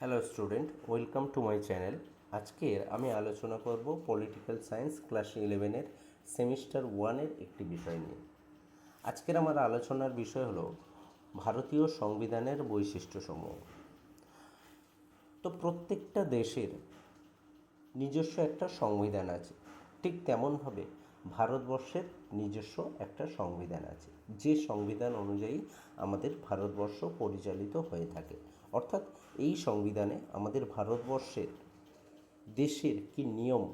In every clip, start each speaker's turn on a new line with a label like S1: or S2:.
S1: Hello student, welcome to my channel. আজকের আমি আলোচনা করব পলিটিক্যাল সায়েন্স ক্লাস 11-এর সেমিস্টার 1-এর একটি বিষয় নিয়ে। আজকের আমার আলোচনার বিষয় হলো ভারতীয় সংবিধানের বৈশিষ্ট্যসমূহ। তো প্রত্যেকটা দেশের নিজস্ব একটা সংবিধান আছে, ঠিক তেমনভাবে ভারতবর্ষের নিজস্ব একটা সংবিধান আছে, যে সংবিধান অনুযায়ী আমাদের ভারতবর্ষ পরিচালিত হয়ে থাকে। অর্থাৎ এই সংবিধানে আমাদের ভারতবর্ষের দেশের কি নিয়ম,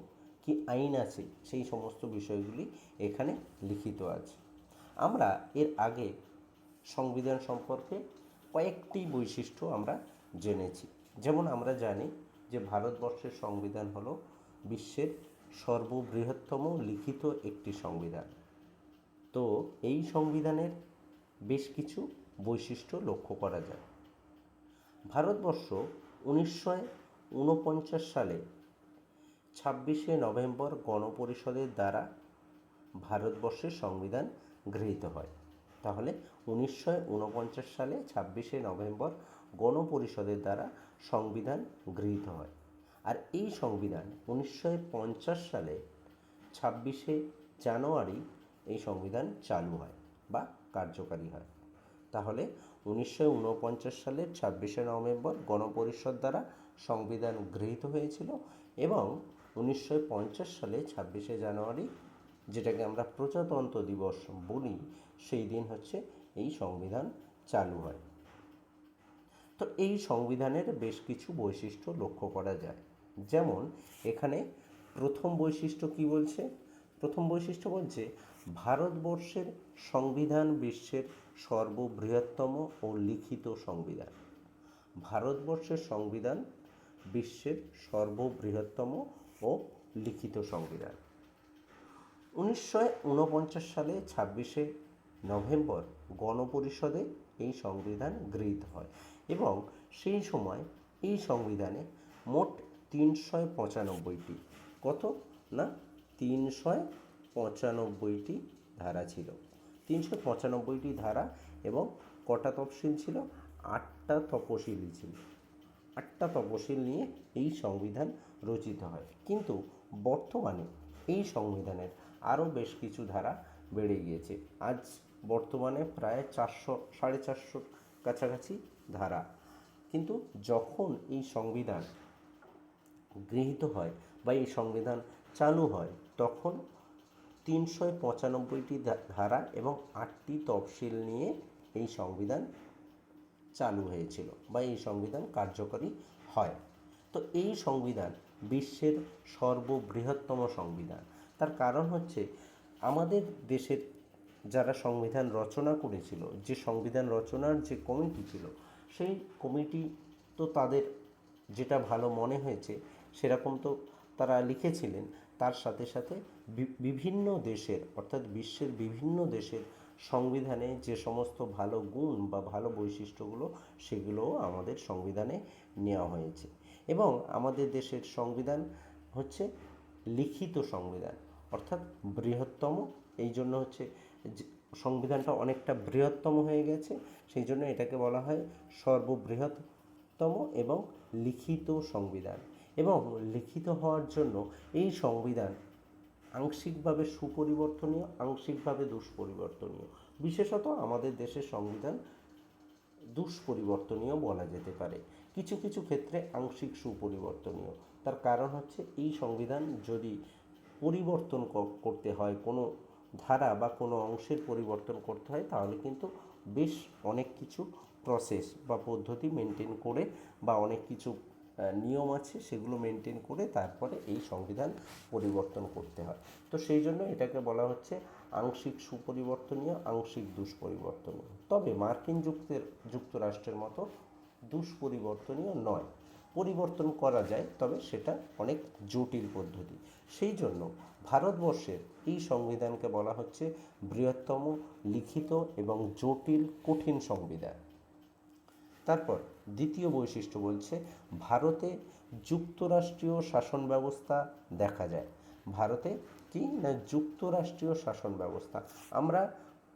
S1: কি আইন আছে, সেই সমস্ত বিষয়গুলি এখানে লিখিত আছে। আমরা এর আগে সংবিধান সম্পর্কে কয়েকটি বৈশিষ্ট্য আমরা জেনেছি। যেমন আমরা জানি যে ভারতবর্ষের সংবিধান হলো বিশ্বের সর্ববৃহত্তম লিখিত একটি সংবিধান। তো এই সংবিধানের বেশ কিছু বৈশিষ্ট্য লক্ষ্য করা যায়। ভারতবর্ষ 1949 সালে 26শে নভেম্বর গণপরিষদের দ্বারা ভারতবর্ষের সংবিধান গৃহীত হয়। তাহলে 1949 সালে 26শে নভেম্বর গণপরিষদের দ্বারা সংবিধান গৃহীত হয়। আর এই সংবিধান 1950 সালে 26শে জানুয়ারি এই সংবিধান চালু হয় বা কার্যকারী হয়। তাহলে 1949 সালের 26শে নভেম্বর গণপরিষদ দ্বারা সংবিধান গৃহীত হয়েছিল এবং 1950 সালে 26শে জানুয়ারি, যেটাকে আমরা প্রজাতন্ত্র দিবস বলি, সেই দিন হচ্ছে এই সংবিধান চালু হয়। তো এই সংবিধানের বেশ কিছু বৈশিষ্ট্য লক্ষ্য করা যায়। যেমন এখানে প্রথম বৈশিষ্ট্য কি বলছে? প্রথম বৈশিষ্ট্য বলছে ভারতবর্ষের সংবিধান বিশ্বের সর্ববৃহত্তম ও লিখিত সংবিধান। ভারতবর্ষের সংবিধান বিশ্বের সর্ববৃহত্তম ও লিখিত সংবিধান। 1949 সালে 26শে নভেম্বর গণপরিষদে এই সংবিধান গৃহীত হয় এবং সেই সময় এই সংবিধানে মোট 395টি, কত না 395টি ধারা ছিল। 395টি ধারা এবং কটা তফসিল ছিল? 8টা তপশিলি ছিল। 8টা তপশিল নিয়ে এই সংবিধান রচিত হয়। কিন্তু বর্তমানে এই সংবিধানের আরও বেশ কিছু ধারা বেড়ে গিয়েছে। আজ বর্তমানে প্রায় 400-450 কাছাকাছি ধারা। কিন্তু যখন এই সংবিধান গৃহীত হয় বা এই সংবিধান চালু হয়, তখন 395টি ধারা এবং 8টি তফসিল নিয়ে এই সংবিধান চালু হয়েছিল বা এই সংবিধান কার্যকরী হয়। তো এই সংবিধান বিশ্বের সর্ববৃহত্তম সংবিধান। তার কারণ হচ্ছে আমাদের দেশের যারা সংবিধান রচনা করেছিল, যে সংবিধান রচনার যে কমিটি ছিল, সেই কমিটি তো তাদের যেটা ভালো মনে হয়েছে সেরকম তো তারা লিখেছিলেন। তার সাথে সাথে বিভিন্ন দেশের, অর্থাৎ বিশ্বের বিভিন্ন দেশের সংবিধানে যে সমস্ত ভালো গুণ বা ভালো বৈশিষ্ট্যগুলো, সেগুলোও আমাদের সংবিধানে নেওয়া হয়েছে। এবং আমাদের দেশের সংবিধান হচ্ছে লিখিত সংবিধান, অর্থাৎ বৃহত্তম। এই জন্য হচ্ছে সংবিধানটা অনেকটা বৃহত্তম হয়ে গেছে, সেই জন্য এটাকে বলা হয় সর্ববৃহত্তম এবং লিখিত সংবিধান। এবং লিখিত হওয়ার জন্য এই সংবিধান আংশিকভাবে সুপরিবর্তনীয়, আংশিকভাবে দুষ্পরিবর্তনীয়। বিশেষত আমাদের দেশের সংবিধান দুষ্পরিবর্তনীয় বলা যেতে পারে, কিছু কিছু ক্ষেত্রে আংশিক সুপরিবর্তনীয়। তার কারণ হচ্ছে এই সংবিধান যদি পরিবর্তন করতে হয়, কোনো ধারা বা কোনো অংশের পরিবর্তন করতে হয়, তাহলে কিন্তু বেশ অনেক কিছু প্রসেস বা পদ্ধতি মেনটেন করে বা অনেক কিছু নিয়ম আছে, সেগুলো মেনটেন করে তারপরে এই সংবিধান পরিবর্তন করতে হয়। তো সেই জন্য এটাকে বলা হচ্ছে আংশিক সুপরিবর্তনীয়, আংশিক দুষ্পরিবর্তনীয়। তবে মার্কিন যুক্তরাষ্ট্রের মতো দুষ্পরিবর্তনীয় নয়, পরিবর্তন করা যায়, তবে সেটা অনেক জটিল পদ্ধতি। সেই জন্য ভারতবর্ষের এই সংবিধানকে বলা হচ্ছে বৃহত্তম, লিখিত এবং জটিল কঠিন সংবিধান। তারপর দ্বিতীয় বৈশিষ্ট্য বলছে ভারতে যুক্তরাষ্ট্রীয় শাসন ব্যবস্থা দেখা যায়। ভারতে কি না যুক্তরাষ্ট্রীয় শাসন ব্যবস্থা। আমরা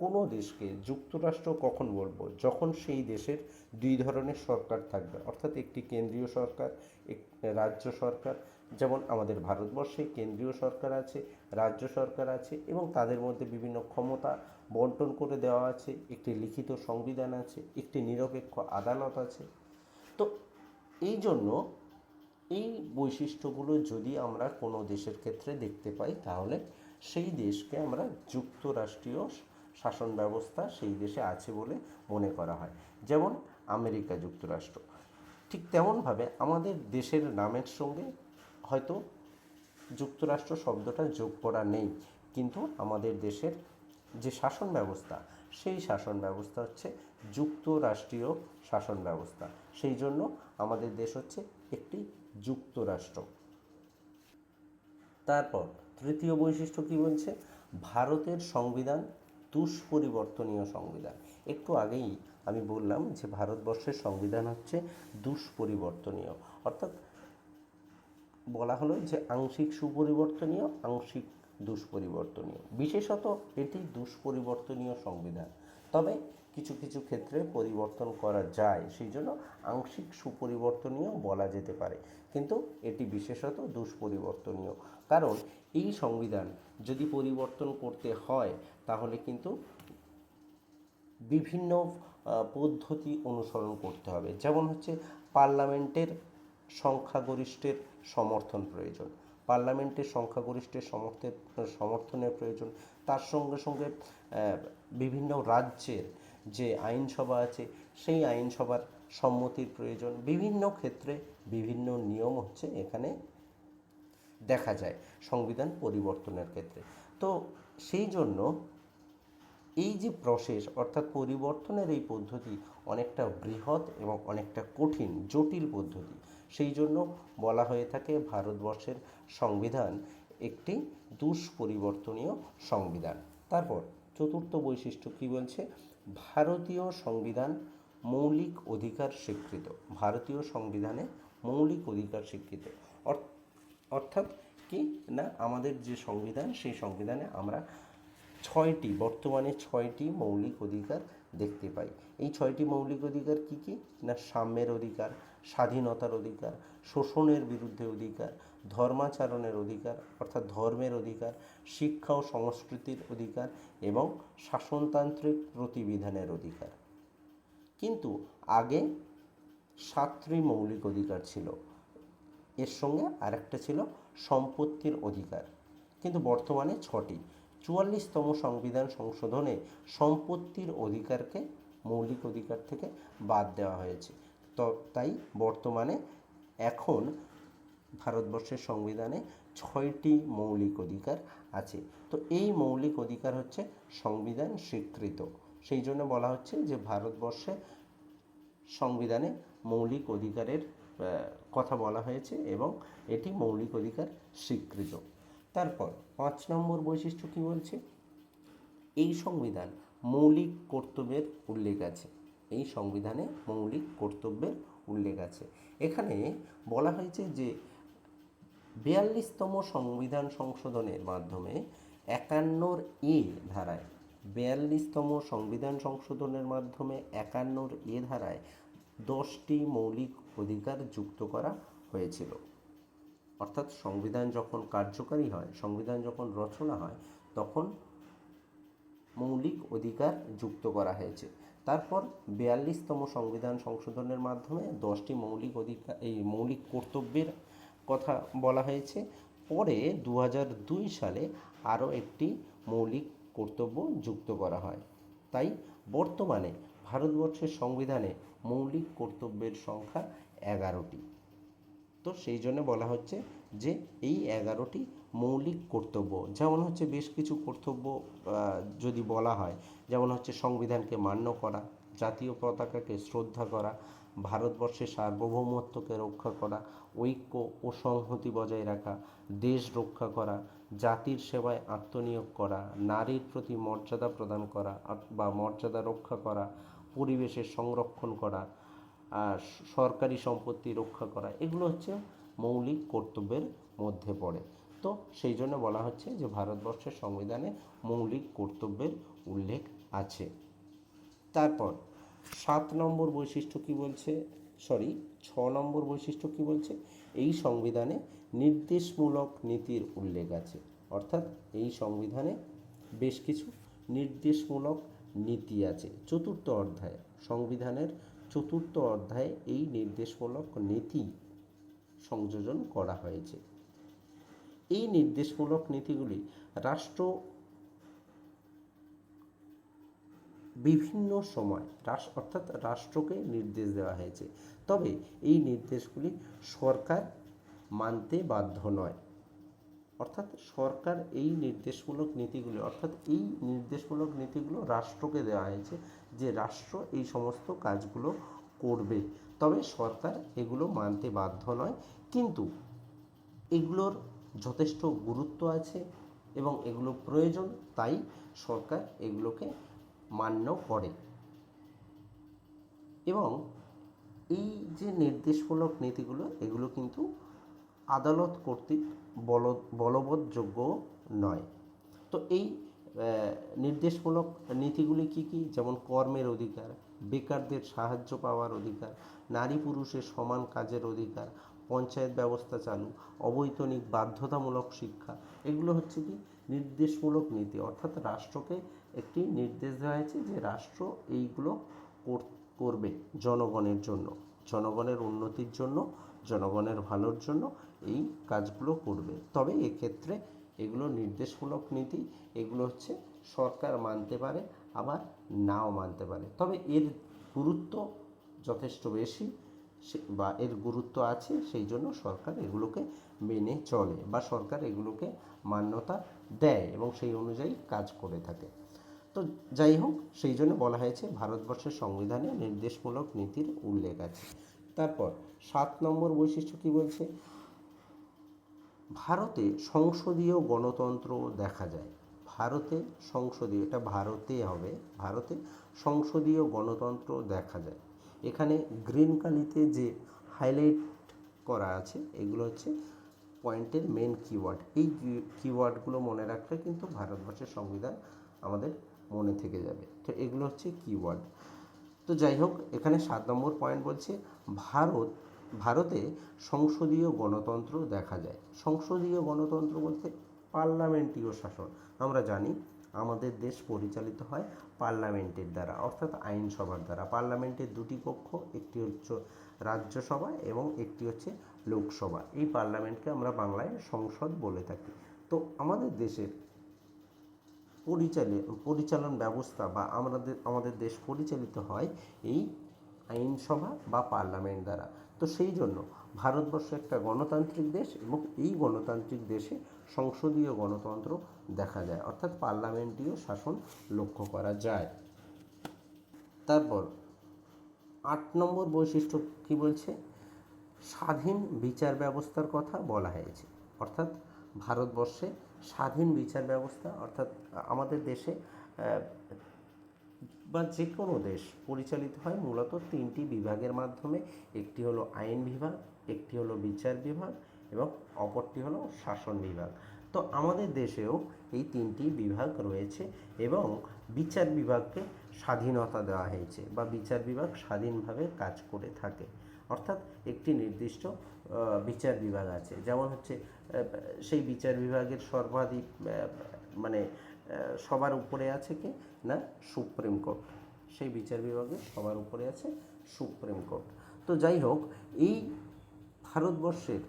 S1: কোনো দেশকে যুক্তরাষ্ট্র কখন বলবো? যখন সেই দেশের দুই ধরনের সরকার থাকবে, অর্থাৎ একটি কেন্দ্রীয় সরকার, এক রাজ্য সরকার। যেমন আমাদের ভারতবর্ষে কেন্দ্রীয় সরকার আছে, রাজ্য সরকার আছে, এবং তাদের মধ্যে বিভিন্ন ক্ষমতা বন্টন করে দেওয়া আছে, একটি লিখিত সংবিধান আছে, একটি নিরপেক্ষ আদালত আছে। তো এই জন্য এই বৈশিষ্ট্যগুলো যদি আমরা কোনো দেশের ক্ষেত্রে দেখতে পাই, তাহলে সেই দেশকে আমরা যুক্তরাষ্ট্রীয় শাসন ব্যবস্থা সেই দেশে আছে বলে মনে করা হয়। যেমন আমেরিকা যুক্তরাষ্ট্র, ঠিক তেমনভাবে আমাদের দেশের নামের সঙ্গে হয়তো যুক্তরাষ্ট্র শব্দটা যোগ করা নেই, কিন্তু আমাদের দেশের যে শাসন ব্যবস্থা, সেই শাসন ব্যবস্থা হচ্ছে যুক্তরাষ্ট্রীয় শাসন ব্যবস্থা। সেই জন্য আমাদের দেশ হচ্ছে একটি যুক্তরাষ্ট্র। তারপর তৃতীয় বৈশিষ্ট্য কি বলছে? ভারতের সংবিধান দুষ্পরিবর্তনীয় সংবিধান। একটু আগেই আমি বললাম যে ভারতবর্ষের সংবিধান হচ্ছে দুষ্পরিবর্তনীয়, অর্থাৎ বলা হলো যে আংশিক সুপরিবর্তনীয়, আংশিক দুষ্পরিবর্তনীয়। বিশেষত এটি দুষ্পরিবর্তনীয় সংবিধান, তবে কিছু কিছু ক্ষেত্রে পরিবর্তন করা যায়, সেই জন্য আংশিক সুপরিবর্তনীয় বলা যেতে পারে, কিন্তু এটি বিশেষত দুষ্পরিবর্তনীয়। কারণ এই সংবিধান যদি পরিবর্তন করতে হয়, তাহলে কিন্তু বিভিন্ন পদ্ধতি অনুসরণ করতে হবে। যেমন হচ্ছে পার্লামেন্টের সংখ্যাগরিষ্ঠের সমর্থন প্রয়োজন, পার্লামেন্টের সংখ্যাগরিষ্ঠের সমর্থনের প্রয়োজন। তার সঙ্গে সঙ্গে বিভিন্ন রাজ্যের যে আইনসভা আছে, সেই আইনসভার সম্মতির প্রয়োজন। বিভিন্ন ক্ষেত্রে বিভিন্ন নিয়ম হচ্ছে এখানে দেখা যায় সংবিধান পরিবর্তনের ক্ষেত্রে। তো সেই জন্য এই যে প্রসেস, অর্থাৎ পরিবর্তনের এই পদ্ধতি অনেকটা বৃহৎ এবং অনেকটা কঠিন, জটিল পদ্ধতি। সেই জন্য বলা হয়ে থাকে ভারতবর্ষের সংবিধান একটি দুষ্পরিবর্তনীয় সংবিধান। তারপর চতুর্থ বৈশিষ্ট্য কি বলছে? ভারতীয় সংবিধান মৌলিক অধিকার স্বীকৃত। ভারতীয় সংবিধানে মৌলিক অধিকার স্বীকৃত, অর্থাৎ কি না, আমাদের যে সংবিধান, সেই সংবিধানে আমরা বর্তমানে ছয়টি মৌলিক অধিকার দেখতে পাই। এই ছয়টি মৌলিক অধিকার কি কি না? সাম্যের অধিকার, স্বাধীনতার অধিকার, শোষণের বিরুদ্ধে অধিকার, ধর্মাচরণের অধিকার অর্থাৎ ধর্মের অধিকার, শিক্ষা ও সংস্কৃতির অধিকার এবং শাসনতান্ত্রিক প্রতিবিধানের অধিকার। কিন্তু আগে 7টি মৌলিক অধিকার ছিল, এর সঙ্গে আরেকটা ছিল সম্পত্তির অধিকার, কিন্তু বর্তমানে 6টি। 44তম সংবিধান সংশোধনে সম্পত্তির অধিকারকে মৌলিক অধিকার থেকে বাদ দেওয়া হয়েছে। তো তাই বর্তমানে এখন ভারতবর্ষের সংবিধানে 6টি মৌলিক অধিকার আছে। তো এই মৌলিক অধিকার হচ্ছে সংবিধান স্বীকৃত, সেই জন্য বলা হচ্ছে যে ভারতবর্ষে সংবিধানে মৌলিক অধিকারের কথা বলা হয়েছে এবং এটি মৌলিক অধিকার স্বীকৃত। তারপর 5 নম্বর বৈশিষ্ট্য কি বলছে? এই সংবিধান মৌলিক কর্তব্যের উল্লেখ আছে। এই সংবিধানে মৌলিক কর্তব্যের উল্লেখ আছে। এখানে বলা হয়েছে যে 42তম সংবিধান সংশোধনের মাধ্যমে 51 ধারায় 42তম সংবিধান সংশোধনের মাধ্যমে 51 ধারায় 10টি মৌলিক অধিকার যুক্ত করা হয়েছিল। অর্থাৎ সংবিধান যখন কার্যকারী হয়, সংবিধান যখন রচনা হয়, তখন মৌলিক অধিকার যুক্ত করা হয়েছে। তারপর 42তম সংবিধান সংশোধনের মাধ্যমে 10টি মৌলিক অধিকার, এই মৌলিক কর্তব্যের কথা বলা হয়েছে। পরে 2002 সালে আরও একটি মৌলিক কর্তব্য যুক্ত করা হয়। তাই বর্তমানে ভারতবর্ষের সংবিধানে মৌলিক কর্তব্যের সংখ্যা 11টি। তো সেই জন্য বলা হচ্ছে যে এই 11টি মৌলিক কর্তব্য। যেমন হচ্ছে বেশ কিছু কর্তব্য যদি বলা হয়, যেমন হচ্ছে সংবিধানকে মান্য করা, জাতীয় পতাকাকে শ্রদ্ধা করা, ভারতবর্ষের সার্বভৌমত্বকে রক্ষা করা, ঐক্য ও সংহতি বজায় রাখা, দেশ রক্ষা করা, জাতির সেবায় আত্মনিয়োগ করা, নারীর প্রতি মর্যাদা প্রদান করা বা মর্যাদা রক্ষা করা, পরিবেশের সংরক্ষণ করা, সরকারি সম্পত্তি রক্ষা করা, এগুলো হচ্ছে মৌলিক কর্তব্যের মধ্যে পড়ে। তো সেই জন্য বলা হচ্ছে যে ভারতবর্ষের সংবিধানে মৌলিক কর্তব্যের উল্লেখ আছে। তারপর 7 নম্বর বৈশিষ্ট্য কি বলছে, 6 নম্বর বৈশিষ্ট্য কি বলছে, এই সংবিধানে নির্দেশমূলক নীতির উল্লেখ আছে। অর্থাৎ এই সংবিধানে বেশ কিছু নির্দেশমূলক নীতি আছে। 4র্থ অধ্যায়ে, সংবিধানের 4র্থ অধ্যায়ে এই নির্দেশমূলক নীতি সংযোজন করা হয়েছে। এই নির্দেশমূলক নীতিগুলি রাষ্ট্র বিভিন্ন সময় অর্থাৎ রাষ্ট্রকে নির্দেশ দেওয়া হয়েছে, তবে এই নির্দেশগুলি সরকার মানতে বাধ্য নয়। অর্থাৎ সরকার এই নির্দেশমূলক নীতিগুলি রাষ্ট্রকে দেওয়া হয়েছে, যে রাষ্ট্র এই সমস্ত কাজগুলো করবে, তবে সরকার এগুলো মানতে বাধ্য নয়। কিন্তু এগুলোর যথেষ্ট গুরুত্ব আছে এবং এগুলো প্রয়োজন, তাই সরকার এগুলোকে মান্য করে। এবং এই যে নির্দেশমূলক নীতিগুলো, এগুলো কিন্তু আদালত কর্তৃক বলবৎযোগ্য নয়। তো এই নির্দেশমূলক নীতিগুলি কি কি, যেমন কর্মের অধিকার, বেকারদের সাহায্য পাওয়ার অধিকার, নারী পুরুষের সমান কাজের অধিকার, পঞ্চায়েত ব্যবস্থা চালু, অবৈতনিক বাধ্যতামূলক শিক্ষা, এগুলো হচ্ছে কি নির্দেশমূলক নীতি। অর্থাৎ রাষ্ট্রকে একটি নির্দেশ দেওয়া হয়েছে যে রাষ্ট্র এইগুলো করবে জনগণের জন্য, জনগণের উন্নতির জন্য, জনগণের ভালোর জন্য এই কাজগুলো করবে। তবে এক্ষেত্রে এগুলো নির্দেশমূলক নীতি, এগুলো হচ্ছে সরকার মানতে পারে আবার নাও মানতে পারে, তবে এর গুরুত্ব যথেষ্ট বেশি বা এর গুরুত্ব আছে, সেই জন্য সরকার এগুলোকে মেনে চলে বা সরকার এগুলোকে মান্যতা দেয় এবং সেই অনুযায়ী কাজ করে থাকে। তো যাই হোক, সেই জন্য বলা হয়েছে ভারতবর্ষের সংবিধানে নির্দেশমূলক নীতির উল্লেখ আছে। তারপর 7 নম্বর বৈশিষ্ট্য কি বলছে, ভারতে সংসদীয় গণতন্ত্র দেখা যায়। ভারতে সংসদীয়, এটা ভারতে হবে, ভারতে সংসদীয় গণতন্ত্র দেখা যায়। এখানে গ্রিন কালিতে যে হাইলাইট করা আছে, এগুলো হচ্ছে পয়েন্টের মেন কিওয়ার্ড। এই কিওয়ার্ডগুলো মনে রাখলে কিন্তু ভারতবর্ষের সংবিধান আমাদের মনে থেকে যাবে। তো এগুলো হচ্ছে কিওয়ার্ড। তো যাই হোক, এখানে 7 নম্বর পয়েন্ট বলছে ভারতে সংসদীয় গণতন্ত্র দেখা যায়। সংসদীয় গণতন্ত্র বলতে পার্লামেন্টীয় শাসন। আমরা জানি আমাদের দেশ পরিচালিত হয় পার্লামেন্টের দ্বারা, অর্থাৎ আইনসভার দ্বারা। পার্লামেন্টের 2টি কক্ষ, একটি হচ্ছে রাজ্যসভা এবং একটি হচ্ছে লোকসভা। এই পার্লামেন্টকে আমরা বাংলায় সংসদ বলে থাকি। তো আমাদের দেশের পরিচালন ব্যবস্থা বা আমাদের দেশ পরিচালিত হয় এই আইনসভা বা পার্লামেন্ট দ্বারা। তো সেই জন্য ভারতবর্ষ একটা গণতান্ত্রিক দেশ এবং এই গণতান্ত্রিক দেশে সংসদীয় গণতন্ত্র দেখা যায়, অর্থাৎ পার্লামেন্টীয় শাসন লক্ষ্য করা যায়। তারপর 8 নম্বর বৈশিষ্ট্য কি বলছে, স্বাধীন বিচার ব্যবস্থার কথা বলা হয়েছে। অর্থাৎ ভারতবর্ষে স্বাধীন বিচার ব্যবস্থা, অর্থাৎ আমাদের দেশে বা যে কোনো দেশ পরিচালিত হয় মূলত 3টি বিভাগের মাধ্যমে। একটি হলো আইন বিভাগ, একটি হলো বিচার বিভাগ এবং অপরটি হলো শাসন বিভাগ। তো আমাদের দেশেও এই 3টি বিভাগ রয়েছে এবং বিচার বিভাগকে স্বাধীনতা দেওয়া হয়েছে বা বিচার বিভাগ স্বাধীনভাবে কাজ করে থাকে। অর্থাৎ একটি নির্দিষ্ট বিচার বিভাগ আছে, যেমন হচ্ছে সেই বিচার বিভাগের সর্বাধিক মানে সবার উপরে আছে কি না, সুপ্রিম কোর্ট। সেই বিচার বিভাগে সবার উপরে আছে সুপ্রিম কোর্ট। তো যাই হোক, এই ভারতবর্ষের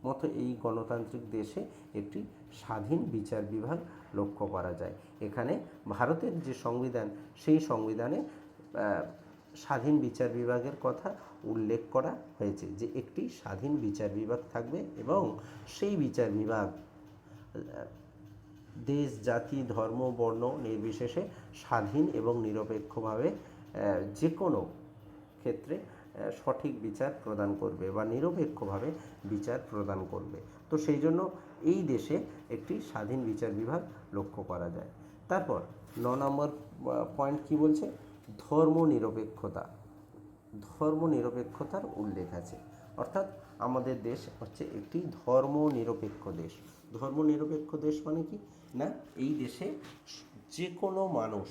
S1: মতো এই গণতান্ত্রিক দেশে একটি স্বাধীন বিচার বিভাগ লক্ষ্য করা যায়। এখানে ভারতের যে সংবিধান, সেই সংবিধানে স্বাধীন বিচার বিভাগের কথা উল্লেখ করা হয়েছে, যে একটি স্বাধীন বিচার বিভাগ থাকবে এবং সেই বিচার বিভাগ দেশ, জাতি, ধর্ম, বর্ণ নির্বিশেষে স্বাধীন এবং নিরপেক্ষভাবে যে কোনো ক্ষেত্রে সঠিক বিচার প্রদান করবে বা নিরপেক্ষভাবে বিচার প্রদান করবে। তো সেই জন্য এই দেশে একটি স্বাধীন বিচার বিভাগ লক্ষ্য করা যায়। তারপর 9 নম্বর পয়েন্ট কি বলছে, ধর্মনিরপেক্ষতার উল্লেখ আছে। অর্থাৎ আমাদের দেশ হচ্ছে একটি ধর্মনিরপেক্ষ দেশ। ধর্মনিরপেক্ষ দেশ মানে কি না, এই দেশে যে কোনো মানুষ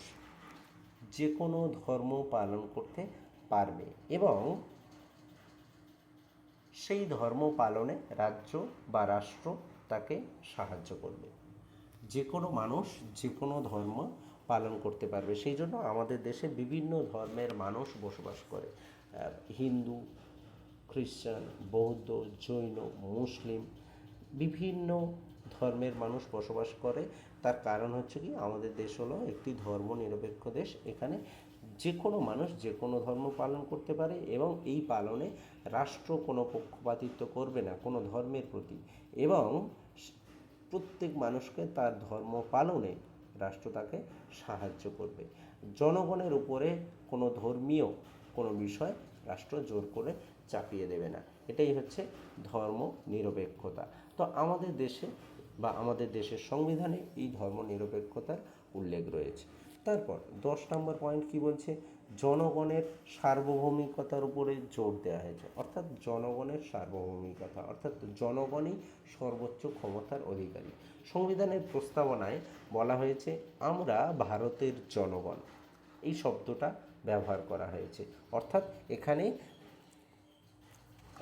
S1: যে কোনো ধর্ম পালন করতে পারবে এবং সেই ধর্ম পালনে রাজ্য বা রাষ্ট্র তাকে সাহায্য করবে। যে কোনো মানুষ যে কোনো ধর্ম পালন করতে পারবে। সেই জন্য আমাদের দেশে বিভিন্ন ধর্মের মানুষ বসবাস করে। হিন্দু, খ্রিস্টান, বৌদ্ধ, জৈন, মুসলিম, বিভিন্ন ধর্মের মানুষ বসবাস করে। তার কারণ হচ্ছে কি, আমাদের দেশ হলো একটি ধর্মনিরপেক্ষ দেশ। এখানে যে কোনো মানুষ যে কোনো ধর্ম পালন করতে পারে এবং এই পালনে রাষ্ট্র কোনো পক্ষপাতিত্ব করবে না কোনো ধর্মের প্রতি, এবং প্রত্যেক মানুষকে তার ধর্ম পালনে রাষ্ট্র তাকে সাহায্য করবে। জনগণের উপরে কোনো ধর্মীয় কোনো বিষয় রাষ্ট্র জোর করে চাপিয়ে দেবে না। এটাই হচ্ছে ধর্ম নিরপেক্ষতা। তো আমাদের দেশে বা আমাদের দেশের সংবিধানে এই ধর্ম নিরপেক্ষতার উল্লেখ রয়েছে। তারপর 10 নম্বর পয়েন্ট কি বলছে, জনগণের সার্বভৌমিকতার উপরে জোর দেওয়া হয়েছে। অর্থাৎ জনগণের সার্বভৌমিকতা, অর্থাৎ জনগণই সর্বোচ্চ ক্ষমতার অধিকারী। সংবিধানের প্রস্তাবনায় বলা হয়েছে আমরা ভারতের জনগণ, এই শব্দটা ব্যবহার করা হয়েছে। অর্থাৎ এখানে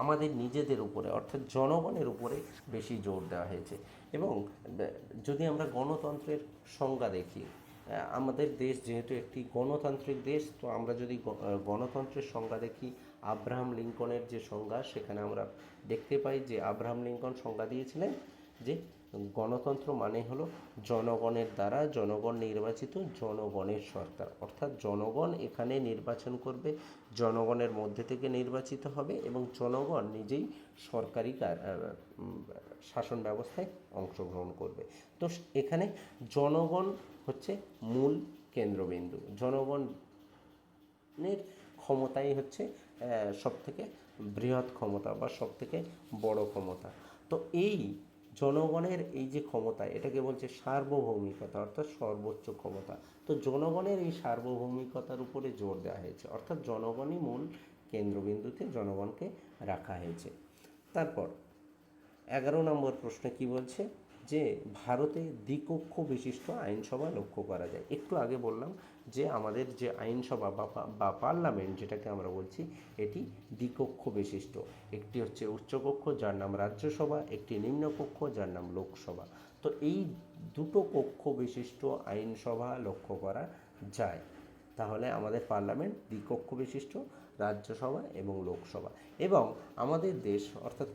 S1: আমাদের নিজেদের উপরে অর্থাৎ জনগণের উপরে বেশি জোর দেওয়া হয়েছে। এবং যদি আমরা গণতন্ত্রের সংজ্ঞা দেখি, আমাদের দেশ যেহেতু একটি গণতান্ত্রিক দেশ, তো আমরা যদি গণতন্ত্রের সংজ্ঞা দেখি, আব্রাহাম লিঙ্কনের যে সংজ্ঞা, সেখানে আমরা দেখতে পাই যে আব্রাহাম লিঙ্কন সংজ্ঞা দিয়েছিলেন যে গণতন্ত্র মানে হলো জনগণের দ্বারা জনগণ নির্বাচিত জনগণের সরকার। অর্থাৎ জনগণ এখানে নির্বাচন করবে, জনগণের মধ্যে থেকে নির্বাচিত হবে এবং জনগণ নিজেই সরকারি শাসন ব্যবস্থায় অংশগ্রহণ করবে। তো এখানে জনগণ হচ্ছে মূল কেন্দ্রবিন্দু। জনগণের ক্ষমতাই হচ্ছে সবথেকে বৃহৎ ক্ষমতা বা সবথেকে বড় ক্ষমতা। তো এই জনগণের এই যে ক্ষমতা, এটাকে বলছে সার্বভৌমিকতা, অর্থাৎ সর্বোচ্চ ক্ষমতা। তো জনগণের এই সার্বভৌমিকতার উপরে জোর দেওয়া হয়েছে, অর্থাৎ জনগণই মূল কেন্দ্রবিন্দুতে জনগণকে রাখা হয়েছে। তারপর 11 নম্বর প্রশ্নে কি বলছে, যে ভারতে দ্বিকক্ষ বিশিষ্ট আইনসভা লক্ষ্য করা যায়। একটু আগে বললাম যে আমাদের যে আইনসভা বা পার্লামেন্ট যেটাকে আমরা বলছি, এটি দ্বিকক্ষ বিশিষ্ট। একটি হচ্ছে উচ্চকক্ষ যার নাম রাজ্যসভা, একটি নিম্নকক্ষ যার নাম লোকসভা। তো এই দুটো কক্ষ বিশিষ্ট আইনসভা লক্ষ্য করা যায়। তাহলে আমাদের পার্লামেন্ট দ্বিকক্ষ বিশিষ্ট, রাজ্যসভা এবং লোকসভা। এবং আমাদের দেশ অর্থাৎ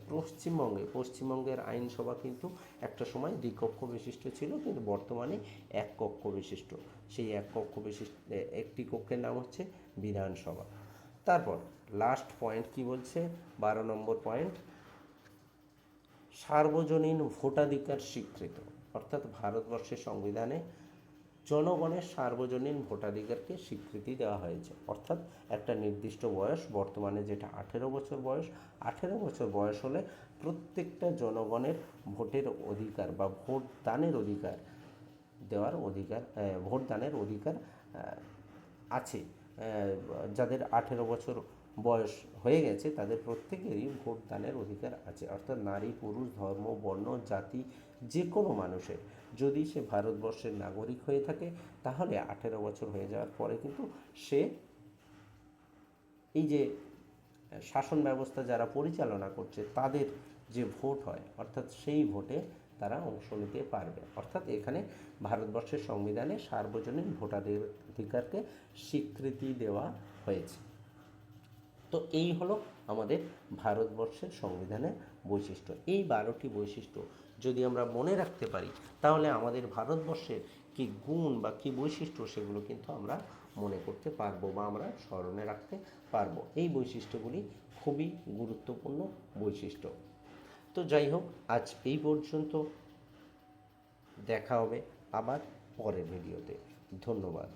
S1: পশ্চিমবঙ্গের আইনসভা কিন্তু একটা সময় দ্বিকক্ষ বিশিষ্ট ছিল, কিন্তু বর্তমানে এক কক্ষ বিশিষ্ট। সেই এক কক্ষ বিশিষ্ট একটি কক্ষের নাম হচ্ছে বিধানসভা। তারপর লাস্ট পয়েন্ট কি বলছে, 12 নম্বর পয়েন্ট, সার্বজনীন ভোটাধিকার স্বীকৃত। অর্থাৎ ভারতবর্ষের সংবিধানে জনগণের সার্বজনীন ভোটাধিকারকে স্বীকৃতি দেওয়া হয়েছে। অর্থাৎ একটা নির্দিষ্ট বয়স, বর্তমানে যেটা 18 বছর বয়স, 18 বছর বয়স হলে প্রত্যেকটা জনগণের ভোটের অধিকার বা ভোট দানের অধিকার ভোটদানের অধিকার আছে। যাদের 18 বছর বয়স হয়ে গেছে তাদের প্রত্যেকেরই ভোটদানের অধিকার আছে। অর্থাৎ নারী, পুরুষ, ধর্ম, বর্ণ, জাতি যে কোনো মানুষের যদি সে ভারতবর্ষের নাগরিক হয়ে থাকে, তাহলে 18 বছর হয়ে যাওয়ার পরে কিন্তু সে এই যে শাসন ব্যবস্থা যারা পরিচালনা করছে তাদের যে ভোট হয়, অর্থাৎ সেই ভোটে তারা অংশ নিতে পারবে। অর্থাৎ এখানে ভারতবর্ষের সংবিধানে সার্বজনীন ভোটাধিকারকে স্বীকৃতি দেওয়া হয়েছে। তো এই হলো আমাদের ভারতবর্ষের সংবিধানের বৈশিষ্ট্য। এই 12টি বৈশিষ্ট্য যদি আমরা মনে রাখতে পারি, তাহলে আমাদের ভারতবর্ষের কী গুণ বা কী বৈশিষ্ট্য সেগুলো কিন্তু আমরা মনে করতে পারবো বা আমরা স্মরণে রাখতে পারবো। এই বৈশিষ্ট্যগুলি খুবই গুরুত্বপূর্ণ বৈশিষ্ট্য। তো যাই হোক, আজ এই পর্যন্ত। দেখা হবে আবার পরের ভিডিওতে। ধন্যবাদ।